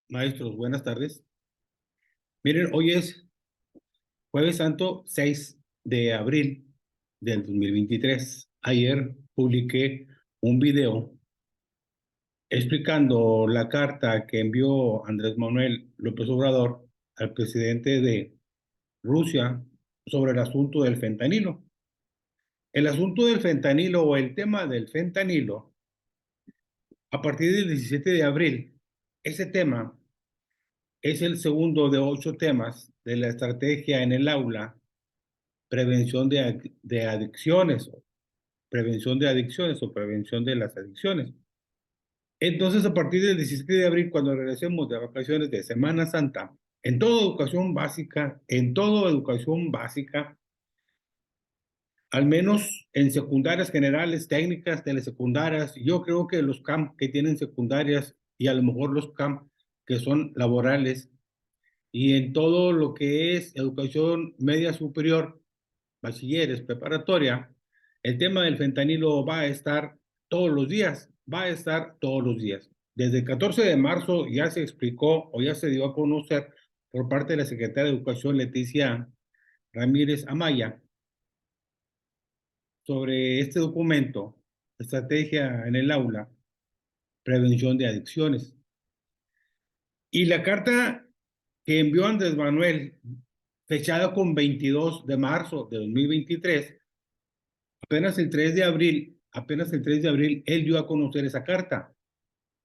Maestros, buenas tardes. Miren, hoy es Jueves Santo 6 de abril del 2023. Ayer publiqué un video explicando la carta que envió Andrés Manuel López Obrador al presidente de Rusia sobre el asunto del fentanilo. El asunto del fentanilo o el tema del fentanilo, a partir del 17 de abril, ese tema es el segundo de 8 temas de la estrategia en el aula prevención de adicciones, prevención de adicciones o prevención de las adicciones. Entonces, a partir del 17 de abril, cuando regresemos de vacaciones de Semana Santa, en toda educación básica, al menos en secundarias generales, técnicas, telesecundarias, yo creo que los CAMP que tienen secundarias y a lo mejor los CAMP que son laborales, y en todo lo que es educación media superior, bachilleres, preparatoria, el tema del fentanilo va a estar todos los días, va a estar todos los días. Desde el 14 de marzo ya se explicó o ya se dio a conocer por parte de la Secretaria de Educación, Leticia Ramírez Amaya, sobre este documento, Estrategia en el Aula, Prevención de Adicciones. Y la carta que envió Andrés Manuel, fechada con 22 de marzo de 2023, apenas el 3 de abril, él dio a conocer esa carta.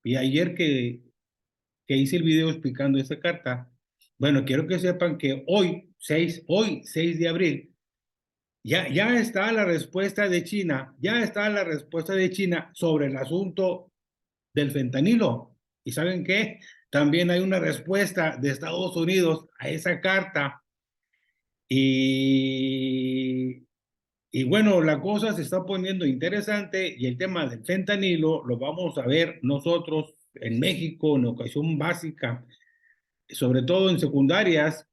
Y ayer que hice el video explicando esa carta, bueno, quiero que sepan que hoy 6 de abril, ya está la respuesta de China, ya está la respuesta de China sobre el asunto del fentanilo. ¿Y saben qué? También hay una respuesta de Estados Unidos a esa carta. Y Y bueno, la cosa se está poniendo interesante y el tema del fentanilo lo vamos a ver nosotros en México en educación básica, sobre todo en secundarias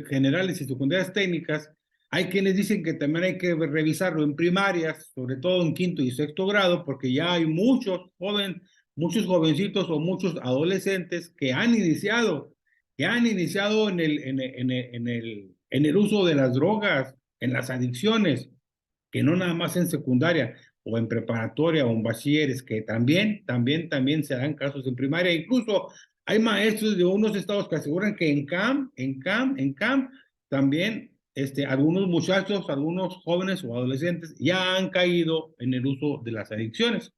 generales y secundarias técnicas. Hay quienes dicen que también hay que revisarlo en primarias, sobre todo en quinto y sexto grado, porque ya hay muchos jovencitos o muchos adolescentes que han iniciado en el uso de las drogas, en las adicciones, que no nada más en secundaria o en preparatoria o en bachilleres, que también se dan casos en primaria. Incluso hay maestros de unos estados que aseguran que en CAM, también algunos muchachos, algunos jóvenes o adolescentes ya han caído en el uso de las adicciones.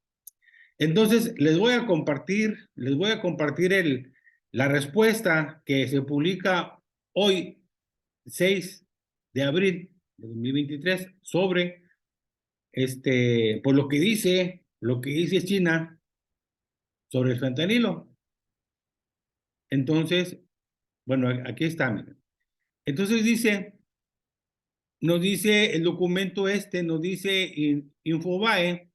Entonces, les voy a compartir la respuesta que se publica hoy, 6 de abril de 2023, sobre pues lo que dice China sobre el fentanilo. Entonces, bueno, aquí está, miren. Entonces nos dice el documento nos dice Infobae,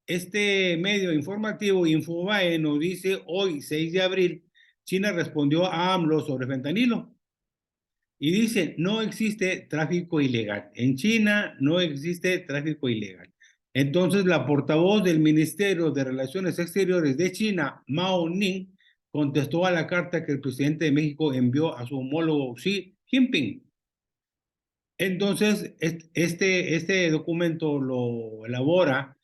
este medio informativo Infobae nos dice hoy, 6 de abril, China respondió a AMLO sobre fentanilo. Y dice, no existe tráfico ilegal. En China no existe tráfico ilegal. Entonces, la portavoz del Ministerio de Relaciones Exteriores de China, Mao Ning, contestó a la carta que el presidente de México envió a su homólogo Xi Jinping. Entonces, este documento lo elabora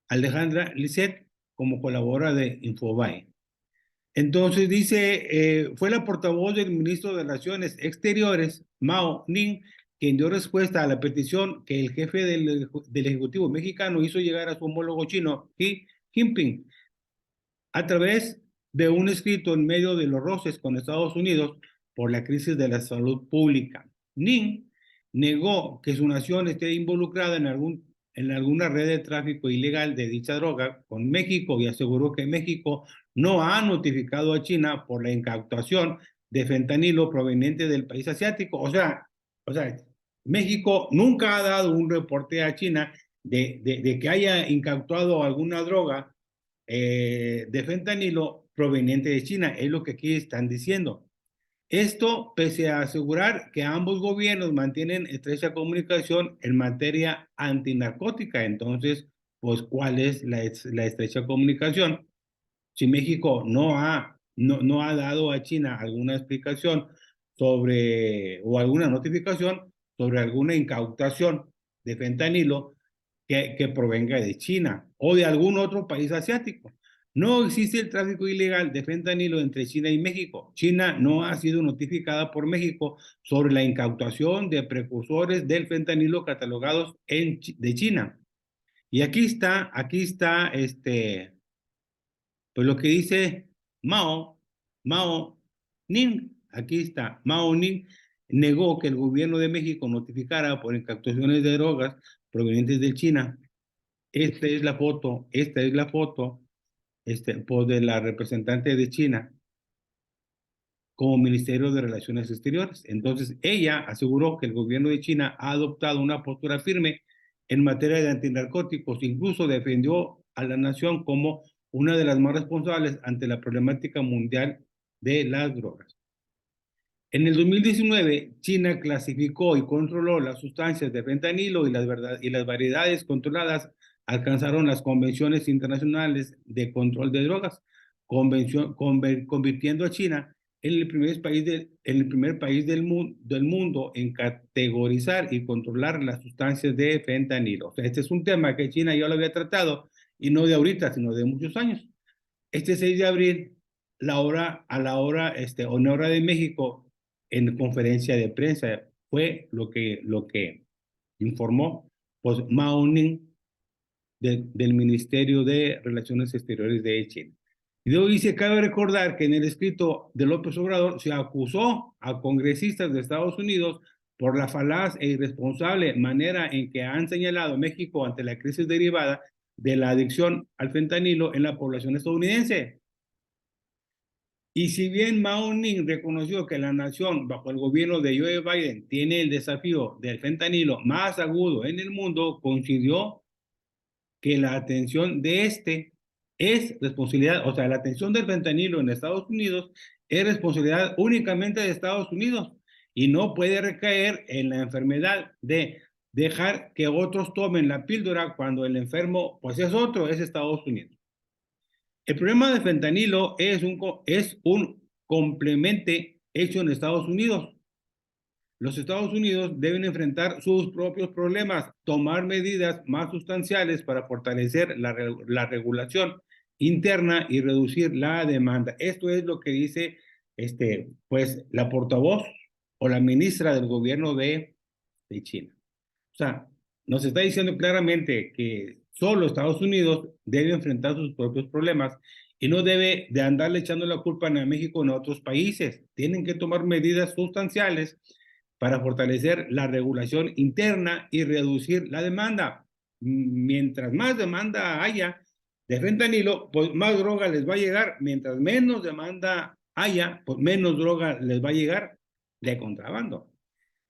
Alejandra Lisset como colaboradora de Infobae. Entonces fue la portavoz del ministro de Relaciones Exteriores, Mao Ning, quien dio respuesta a la petición que el jefe del Ejecutivo mexicano hizo llegar a su homólogo chino, Xi Jinping, a través de un escrito en medio de los roces con Estados Unidos por la crisis de la salud pública. Ning negó que su nación esté involucrada en alguna red de tráfico ilegal de dicha droga con México y aseguró que México no ha notificado a China por la incautación de fentanilo proveniente del país asiático. O sea, México nunca ha dado un reporte a China de que haya incautado alguna droga de fentanilo proveniente de China, es lo que aquí están diciendo. Esto pese a asegurar que ambos gobiernos mantienen estrecha comunicación en materia antinarcótica. Entonces, pues, ¿cuál es la estrecha comunicación? Si México no ha no ha dado a China alguna explicación sobre, o alguna notificación sobre alguna incautación de fentanilo que provenga de China o de algún otro país asiático. No existe el tráfico ilegal de fentanilo entre China y México. China no ha sido notificada por México sobre la incautación de precursores del fentanilo catalogados de China. Y aquí está pues lo que dice Mao Ning. Aquí está, Mao Ning negó que el gobierno de México notificara por incautaciones de drogas provenientes de China. Esta es la foto, pues de la representante de China como Ministerio de Relaciones Exteriores. Entonces, ella aseguró que el gobierno de China ha adoptado una postura firme en materia de antinarcóticos, incluso defendió a la nación como una de las más responsables ante la problemática mundial de las drogas. En el 2019, China clasificó y controló las sustancias de fentanilo y las variedades controladas alcanzaron las convenciones internacionales de control de drogas, convirtiendo a China en el primer país del mundo en categorizar y controlar las sustancias de fentanilo. O sea, este es un tema que China ya lo había tratado, y no de ahorita, sino de muchos años. Este 6 de abril, a la hora, o en hora de México, en conferencia de prensa, fue lo que informó pues, Mao Ning del Ministerio de Relaciones Exteriores de China. Y luego dice, cabe recordar que en el escrito de López Obrador se acusó a congresistas de Estados Unidos por la falaz e irresponsable manera en que han señalado México ante la crisis derivada de la adicción al fentanilo en la población estadounidense. Y si bien Mao Ning reconoció que la nación bajo el gobierno de Joe Biden tiene el desafío del fentanilo más agudo en el mundo, coincidió que la atención de es responsabilidad, o sea, la atención del fentanilo en Estados Unidos es responsabilidad únicamente de Estados Unidos y no puede recaer en la enfermedad de dejar que otros tomen la píldora cuando el enfermo, pues es otro, es Estados Unidos. El problema del fentanilo es un complemento hecho en Estados Unidos. Los Estados Unidos deben enfrentar sus propios problemas, tomar medidas más sustanciales para fortalecer la regulación interna y reducir la demanda. Esto es lo que dice pues, la portavoz o la ministra del gobierno de China. O sea, nos está diciendo claramente que solo Estados Unidos debe enfrentar sus propios problemas y no debe de andarle echando la culpa a México ni a otros países. Tienen que tomar medidas sustanciales para fortalecer la regulación interna y reducir la demanda. Mientras más demanda haya de fentanilo, pues más droga les va a llegar. Mientras menos demanda haya, pues menos droga les va a llegar de contrabando.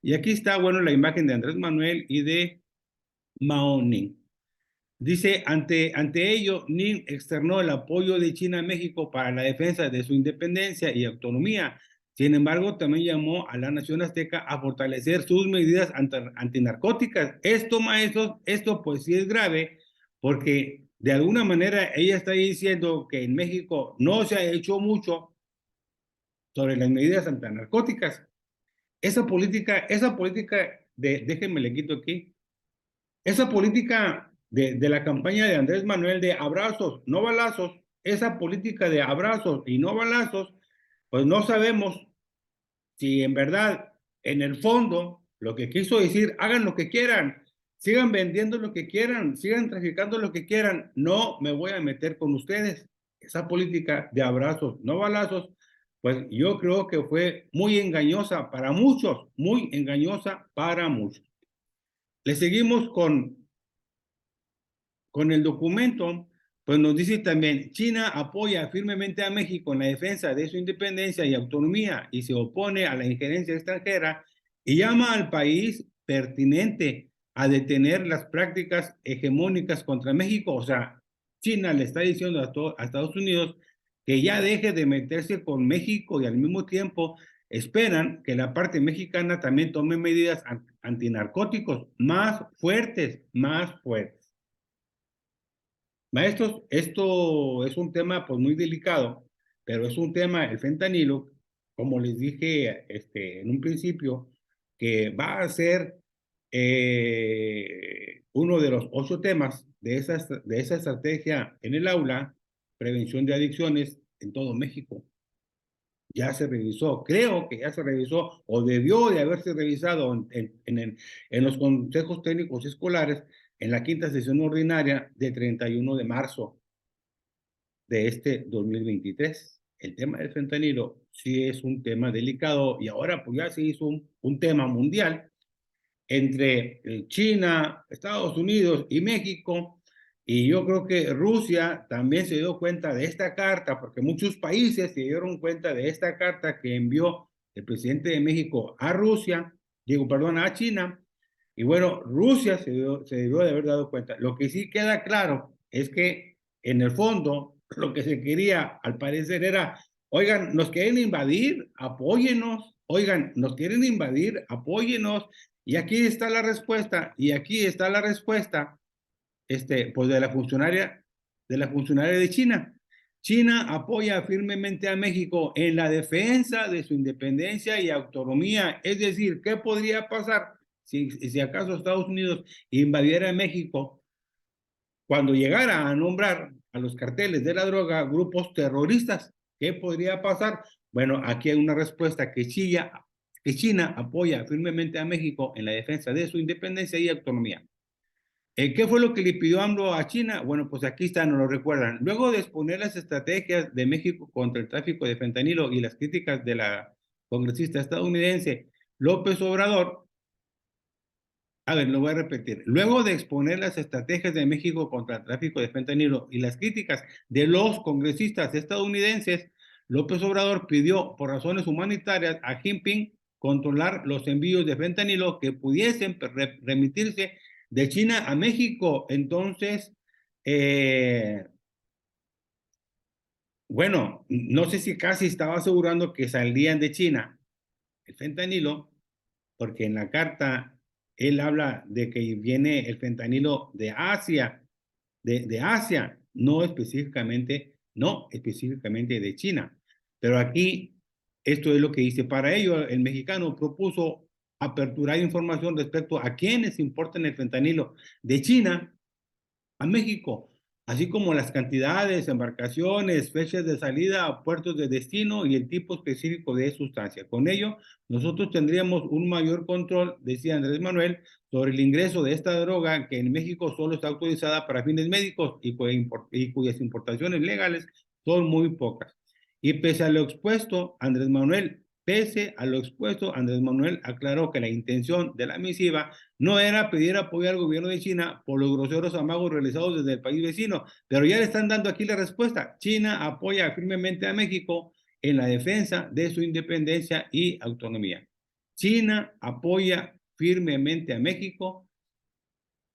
Y aquí está, bueno, la imagen de Andrés Manuel y de Mao Ning. Dice, ante ello, Ning externó el apoyo de China a México para la defensa de su independencia y autonomía. Sin embargo, también llamó a la nación azteca a fortalecer sus medidas antinarcóticas. Esto, maestros, esto pues sí es grave, porque de alguna manera ella está diciendo que en México no se ha hecho mucho sobre las medidas antinarcóticas. Esa política déjenme le quito aquí, esa política de la campaña de Andrés Manuel de abrazos, no balazos, esa política de abrazos y no balazos, pues no sabemos si en verdad, en el fondo, lo que quiso decir, hagan lo que quieran, sigan vendiendo lo que quieran, sigan traficando lo que quieran, no me voy a meter con ustedes. Esa política de abrazos, no balazos, pues yo creo que fue muy engañosa para muchos, muy engañosa para muchos. Le seguimos con el documento, pues nos dice también, China apoya firmemente a México en la defensa de su independencia y autonomía y se opone a la injerencia extranjera y llama al país pertinente a detener las prácticas hegemónicas contra México. O sea, China le está diciendo a Estados Unidos que ya deje de meterse con México y al mismo tiempo esperan que la parte mexicana también tome medidas antinarcóticos más fuertes, más fuertes. Maestros, esto es un tema pues muy delicado pero es un tema, el fentanilo, como les dije en un principio, que va a ser uno de los 8 temas de esa estrategia en el aula, prevención de adicciones en todo México. Ya se revisó, creo que ya se revisó o debió de haberse revisado en los consejos técnicos escolares en la quinta sesión ordinaria de 31 de marzo de este 2023. El tema del fentanilo sí es un tema delicado y ahora pues ya se hizo un tema mundial entre China, Estados Unidos y México. Y yo creo que Rusia también se dio cuenta de esta carta, porque muchos países se dieron cuenta de esta carta que envió el presidente de México a Rusia, digo, perdón, a China. Y bueno, Rusia se debió de haber dado cuenta. Lo que sí queda claro es que en el fondo lo que se quería, al parecer, era, oigan, nos quieren invadir, apóyenos, oigan, nos quieren invadir, apóyenos. Y aquí está la respuesta, y aquí está la respuesta, pues de la funcionaria de China. China apoya firmemente a México en la defensa de su independencia y autonomía. Es decir, ¿qué podría pasar si acaso Estados Unidos invadiera México cuando llegara a nombrar a los carteles de la droga grupos terroristas? ¿Qué podría pasar? Bueno, aquí hay una respuesta que China apoya firmemente a México en la defensa de su independencia y autonomía. ¿Qué fue lo que le pidió AMLO a China? Bueno, pues aquí está, nos lo recuerdan. Luego de exponer las estrategias de México contra el tráfico de fentanilo y las críticas de la congresista estadounidense López Obrador, a ver, lo voy a repetir. Luego de exponer las estrategias de México contra el tráfico de fentanilo y las críticas de los congresistas estadounidenses, López Obrador pidió por razones humanitarias a Jinping controlar los envíos de fentanilo que pudiesen remitirse de China a México. Entonces, eh, bueno, no sé si casi estaba asegurando que saldrían de China el fentanilo, porque en la carta él habla de que viene el fentanilo de Asia, de Asia, no específicamente de China. Pero aquí, esto es lo que dice. Para ello, el mexicano propuso aperturar información respecto a quiénes importan el fentanilo de China a México, así como las cantidades, embarcaciones, fechas de salida, puertos de destino y el tipo específico de sustancia. Con ello, nosotros tendríamos un mayor control, decía Andrés Manuel, sobre el ingreso de esta droga que en México solo está autorizada para fines médicos y cuyas importaciones legales son muy pocas. Y pese a lo expuesto, Andrés Manuel aclaró que la intención de la misiva no era pedir apoyo al gobierno de China por los groseros amagos realizados desde el país vecino, pero ya le están dando aquí la respuesta. China apoya firmemente a México en la defensa de su independencia y autonomía. China apoya firmemente a México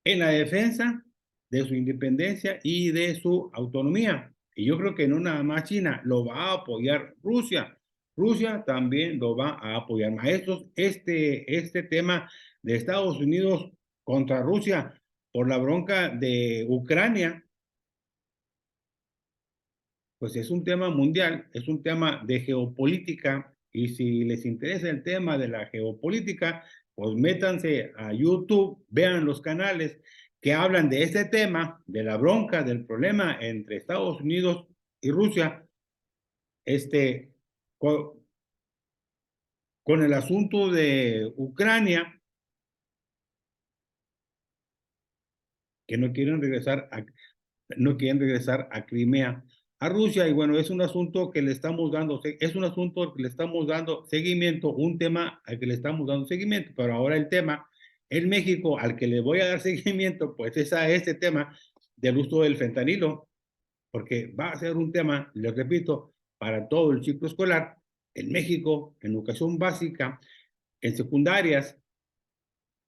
en la defensa de su independencia y de su autonomía. Y yo creo que no nada más China, lo va a apoyar Rusia. Rusia también lo va a apoyar. Maestros, este tema de Estados Unidos contra Rusia por la bronca de Ucrania, pues es un tema mundial, es un tema de geopolítica. Y si les interesa el tema de la geopolítica, pues métanse a YouTube, vean los canales que hablan de este tema, de la bronca, del problema entre Estados Unidos y Rusia, este, con, con el asunto de Ucrania, que no quieren regresar a Crimea, a Rusia. Y bueno, es un asunto que le estamos dando, es un asunto que le estamos dando seguimiento, un tema al que le estamos dando seguimiento, pero ahora el tema en México al que le voy a dar seguimiento, pues es a este tema del uso del fentanilo, porque va a ser un tema, les repito, para todo el ciclo escolar, en México, en educación básica, en secundarias,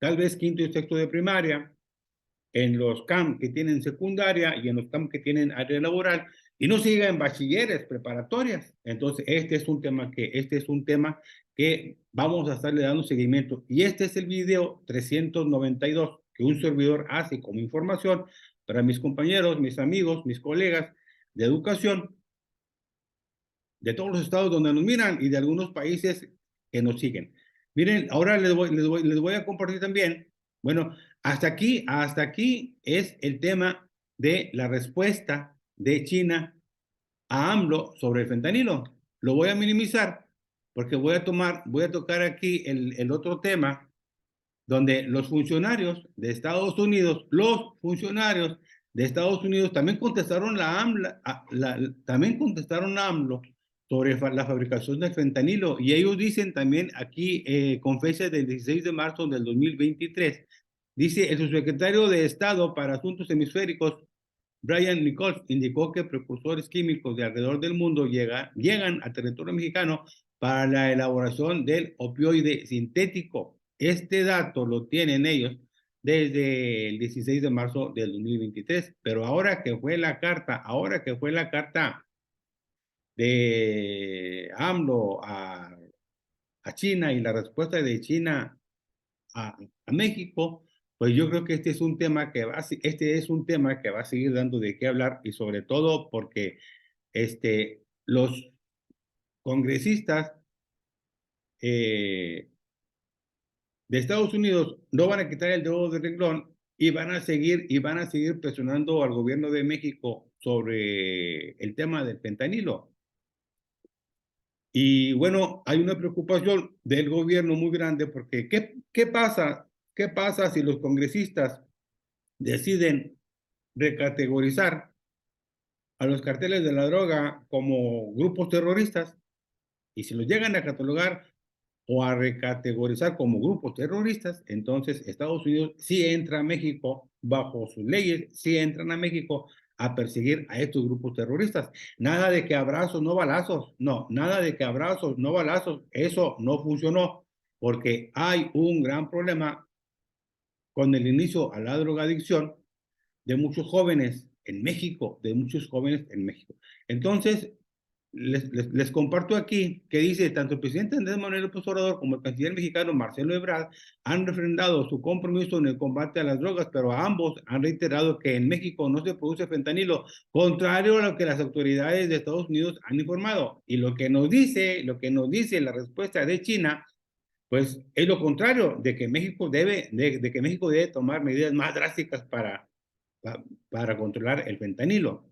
tal vez quinto y sexto de primaria, en los CAM que tienen secundaria y en los CAM que tienen área laboral, y no siga en bachilleres preparatorias. Entonces, este es un tema que vamos a estarle dando seguimiento. Y este es el video 392 que un servidor hace como información para mis compañeros, mis amigos, mis colegas de educación, de todos los estados donde nos miran y de algunos países que nos siguen. Miren, ahora les voy a compartir también, bueno, hasta aquí es el tema de la respuesta de China a AMLO sobre el fentanilo. Lo voy a minimizar porque voy a tocar aquí el otro tema donde los funcionarios de Estados Unidos, también contestaron también contestaron a AMLO sobre la fabricación del fentanilo y ellos dicen también aquí con fecha del 16 de marzo del 2023, dice el subsecretario de Estado para Asuntos Hemisféricos, Brian Nichols, indicó que precursores químicos de alrededor del mundo llegan al territorio mexicano para la elaboración del opioide sintético. Este dato lo tienen ellos desde el 16 de marzo del 2023, pero ahora que fue la carta de AMLO a China y la respuesta de China a México, pues yo creo que este es un tema que va a seguir dando de qué hablar y sobre todo porque los congresistas eh, de Estados Unidos no van a quitar el dedo del renglón y van a seguir presionando al gobierno de México sobre el tema del fentanilo. Y bueno, hay una preocupación del gobierno muy grande porque ¿qué pasa? ¿Qué pasa si los congresistas deciden recategorizar a los carteles de la droga como grupos terroristas? Y si los llegan a catalogar o a recategorizar como grupos terroristas, entonces Estados Unidos sí entra a México bajo sus leyes, sí entran a México a perseguir a estos grupos terroristas. Nada de que abrazos, no balazos, no, nada de que abrazos, no balazos, eso no funcionó, porque hay un gran problema con el inicio a la drogadicción de muchos jóvenes en México, de muchos jóvenes en México. Entonces, les comparto aquí que dice, tanto el presidente Andrés Manuel López Obrador como el canciller mexicano Marcelo Ebrard han refrendado su compromiso en el combate a las drogas, pero a ambos han reiterado que en México no se produce fentanilo, contrario a lo que las autoridades de Estados Unidos han informado. Y lo que nos dice la respuesta de China, pues es lo contrario, de que México debe tomar medidas más drásticas para controlar el fentanilo.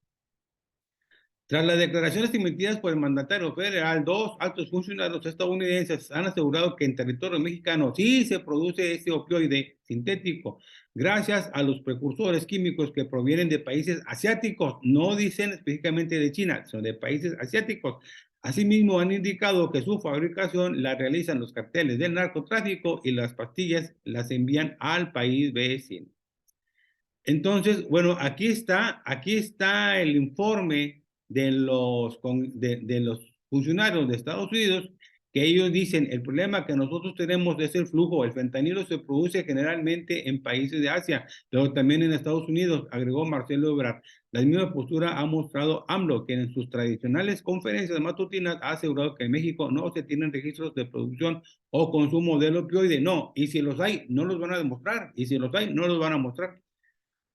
Tras las declaraciones emitidas por el mandatario federal, dos altos funcionarios estadounidenses han asegurado que en territorio mexicano sí se produce este opioide sintético gracias a los precursores químicos que provienen de países asiáticos, no dicen específicamente de China, sino de países asiáticos. Asimismo, han indicado que su fabricación la realizan los carteles del narcotráfico y las pastillas las envían al país vecino. Entonces, bueno, aquí está el informe de los funcionarios de Estados Unidos, que ellos dicen, el problema que nosotros tenemos es el flujo, el fentanilo se produce generalmente en países de Asia, pero también en Estados Unidos, agregó Marcelo Ebrard. La misma postura ha mostrado AMLO, que en sus tradicionales conferencias matutinas ha asegurado que en México no se tienen registros de producción o consumo del opioide, no, y si los hay, no los van a demostrar, y si los hay, no los van a mostrar.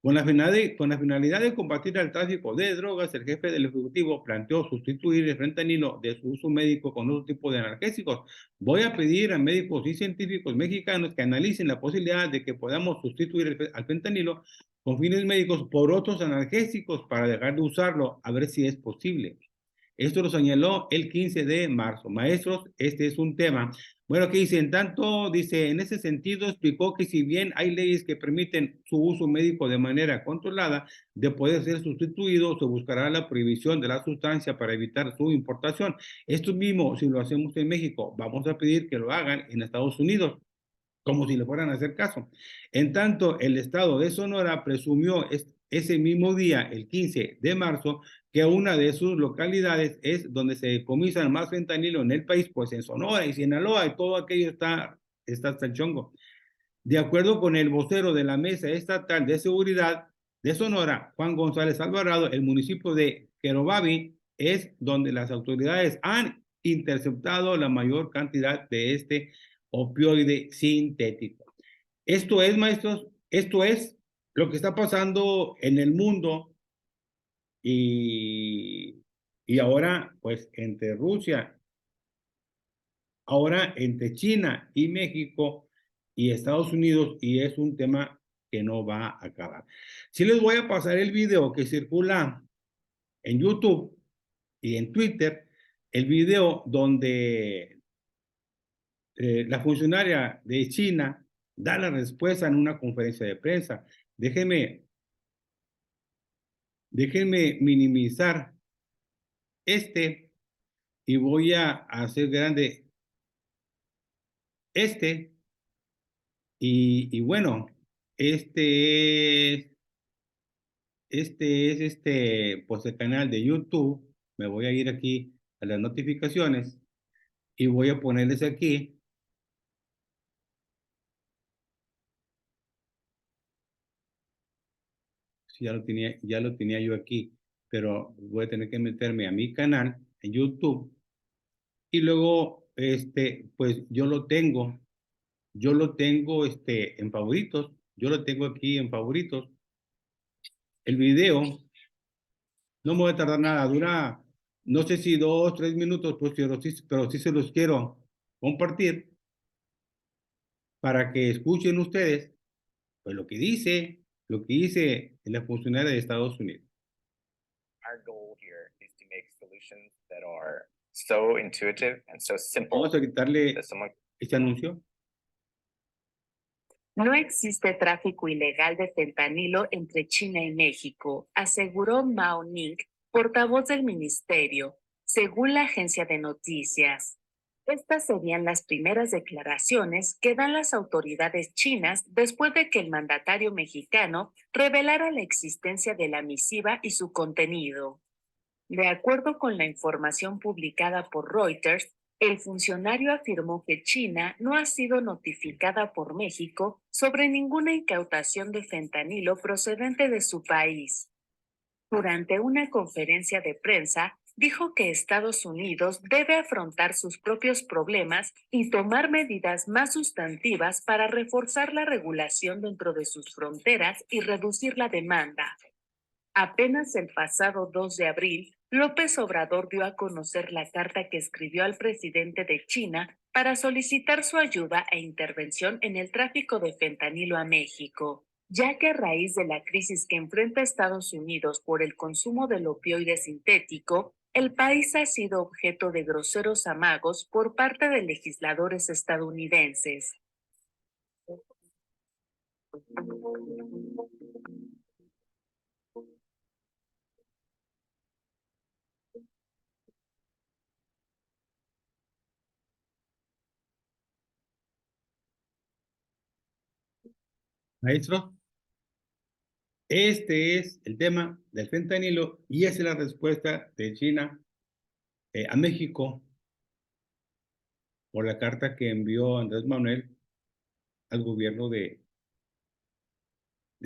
Con la finalidad de combatir el tráfico de drogas, el jefe del Ejecutivo planteó sustituir el fentanilo de su uso médico con otro tipo de analgésicos. Voy a pedir a médicos y científicos mexicanos que analicen la posibilidad de que podamos sustituir al fentanilo con fines médicos por otros analgésicos para dejar de usarlo, a ver si es posible. Esto lo señaló el 15 de marzo. Maestros, este es un tema. Bueno, ¿qué dice? En tanto, dice, en ese sentido explicó que si bien hay leyes que permiten su uso médico de manera controlada, de poder ser sustituido, se buscará la prohibición de la sustancia para evitar su importación. Esto mismo, si lo hacemos en México, vamos a pedir que lo hagan en Estados Unidos, como si le fueran a hacer caso. En tanto, el estado de Sonora presumió ese mismo día, el 15 de marzo, que una de sus localidades es donde se decomisan más fentanilo en el país, pues en Sonora y Sinaloa y todo aquello está hasta el chongo. De acuerdo con el vocero de la Mesa Estatal de Seguridad de Sonora, Juan González Alvarado, el municipio de Querobabi es donde las autoridades han interceptado la mayor cantidad de este opioide sintético. Esto es, maestros, esto es lo que está pasando en el mundo y Y ahora, pues, entre Rusia, ahora entre China y México y Estados Unidos, y es un tema que no va a acabar. Sí les voy a pasar el video que circula en YouTube y en Twitter, el video donde la funcionaria de China da la respuesta en una conferencia de prensa. Déjenme, déjenme minimizar este y voy a hacer grande este. Y bueno, este es, pues el canal de YouTube. Me voy a ir aquí a las notificaciones y voy a ponerles aquí. Sí, ya lo tenía yo aquí, pero voy a tener que meterme a mi canal en YouTube y luego, pues yo lo tengo, en favoritos, yo lo tengo aquí en favoritos. El video no me voy a tardar nada, dura, no sé si 2, 3 minutos, pues, pero sí se los quiero compartir para que escuchen ustedes, pues, lo que dice la funcionaria de Estados Unidos. Our goal here is to make solutions that are so intuitive and so simple Vamos a quitarle that someone este anuncio. No existe tráfico ilegal de fentanilo entre China y México, aseguró Mao Ning, portavoz del ministerio, según la agencia de noticias. Estas serían las primeras declaraciones que dan las autoridades chinas después de que el mandatario mexicano revelara la existencia de la misiva y su contenido. De acuerdo con la información publicada por Reuters, el funcionario afirmó que China no ha sido notificada por México sobre ninguna incautación de fentanilo procedente de su país. Durante una conferencia de prensa, dijo que Estados Unidos debe afrontar sus propios problemas y tomar medidas más sustantivas para reforzar la regulación dentro de sus fronteras y reducir la demanda. Apenas el pasado 2 de abril, López Obrador dio a conocer la carta que escribió al presidente de China para solicitar su ayuda e intervención en el tráfico de fentanilo a México, ya que a raíz de la crisis que enfrenta Estados Unidos por el consumo del opioide sintético, el país ha sido objeto de groseros amagos por parte de legisladores estadounidenses. Maestro, este es el tema del fentanilo y esa es la respuesta de China a México por la carta que envió Andrés Manuel al gobierno de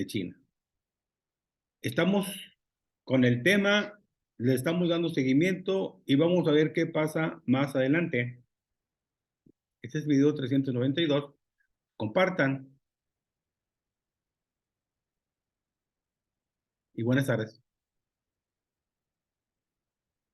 China. Estamos con el tema, le estamos dando seguimiento y vamos a ver qué pasa más adelante. Este es video 392. Compartan y buenas tardes.